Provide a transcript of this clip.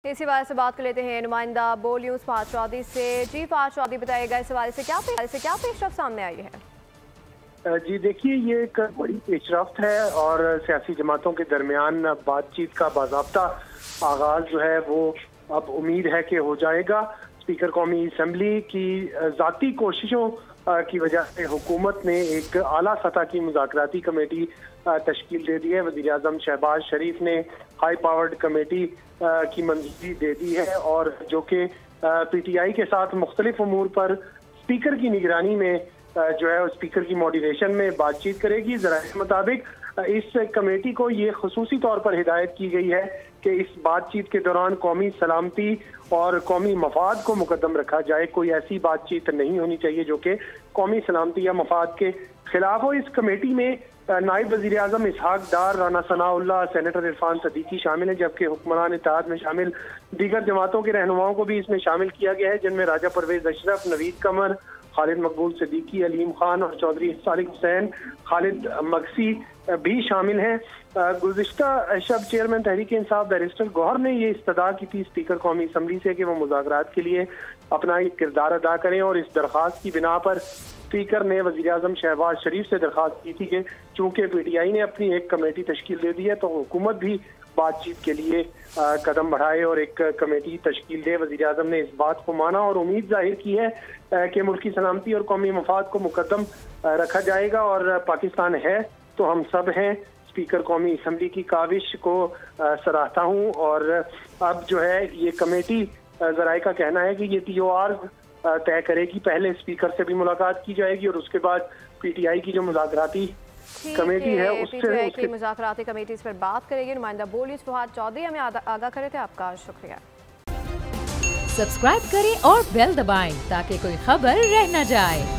इसी बारे से बात कर लेते हैं नुमाइंदा बोल न्यूज़ फहद चौधरी से। जी फहद चौधरी, बताइएगा इस हवाले से क्या पेशरफ्त सामने आई है? जी देखिए, ये एक बड़ी पेशरफ्त है और सियासी जमातों के दरमियान बातचीत का बाज़ाब्ता आगाज जो है वो अब उम्मीद है कि हो जाएगा। स्पीकर कौमी असम्बली की ज़ाती कोशिशों की वजह से हुकूमत ने एक आला सतह की मुज़ाकराती कमेटी तश्कील दे दी है। वज़ीर आज़म शहबाज शरीफ ने हाई पावर्ड कमेटी की मंजूरी दे दी है और जो कि PTI के साथ मुख्तलिफ उमूर पर स्पीकर की निगरानी में जो है स्पीकर की मॉडरेशन में बातचीत करेगी। ज़राए के मुताबिक इस कमेटी को ये खुसूसी तौर पर हिदायत की गई है कि इस बातचीत के दौरान कौमी सलामती और कौमी मफाद को मुकद्दम रखा जाए। कोई ऐसी बातचीत नहीं होनी चाहिए जो कि कौमी सलामती या मफाद के खिलाफ हो। इस कमेटी में नायब वज़ीर आज़म इसहाक डार, राना सनाउल्लाह, सेनेटर इरफान सदीकी शामिल हैं, जबकि हुक्मरान इत्तेहाद में शामिल दीगर जमातों के रहनुमाओं को भी इसमें शामिल किया गया है, जिनमें राजा परवेज अशरफ, नवीद कमर, खालिद मकबूल सिद्दीकी, अलीम खान और चौधरी सालिक हुसैन, खालिद मक्सी भी शामिल हैं। गुज़िश्ता शब चेयरमैन तहरीक इंसाफ बैरिस्टर गौहर ने ये इस्तदा की थी स्पीकर कौमी असम्बली से कि वो मुज़ाकरात के लिए अपना एक किरदार अदा करें और इस दरख्वास्त की बिना पर स्पीकर ने वज़ीर आज़म शहबाज शरीफ से दरख्वास्त की थी कि चूँकि PTI ने अपनी एक कमेटी तश्कील दे दी है तो हुकूमत भी बातचीत के लिए कदम बढ़ाए और एक कमेटी तश्कील दे। वज़ीर आज़म ने इस बात को माना और उम्मीद जाहिर की है कि मुल्की सलामती और कौमी मफाद को मुकद्दम रखा जाएगा और पाकिस्तान है तो हम सब हैं। स्पीकर कौमी असम्बली की काविश को सराहता हूँ और अब जो है ये कमेटी ज़राए का कहना है कि ये TOR तय करेगी। पहले स्पीकर से भी मुलाकात की जाएगी और उसके बाद PTI की जो मुज़ाकराती कमेटी है उससे मुज़ाकराती कमेटी इस पर बात करेगी। नुमाइंदा बोल न्यूज़ फहद चौधरी हमें आगाह करे थे, आपका शुक्रिया। सब्सक्राइब करें और बेल दबाएं ताकि कोई खबर रह न जाए।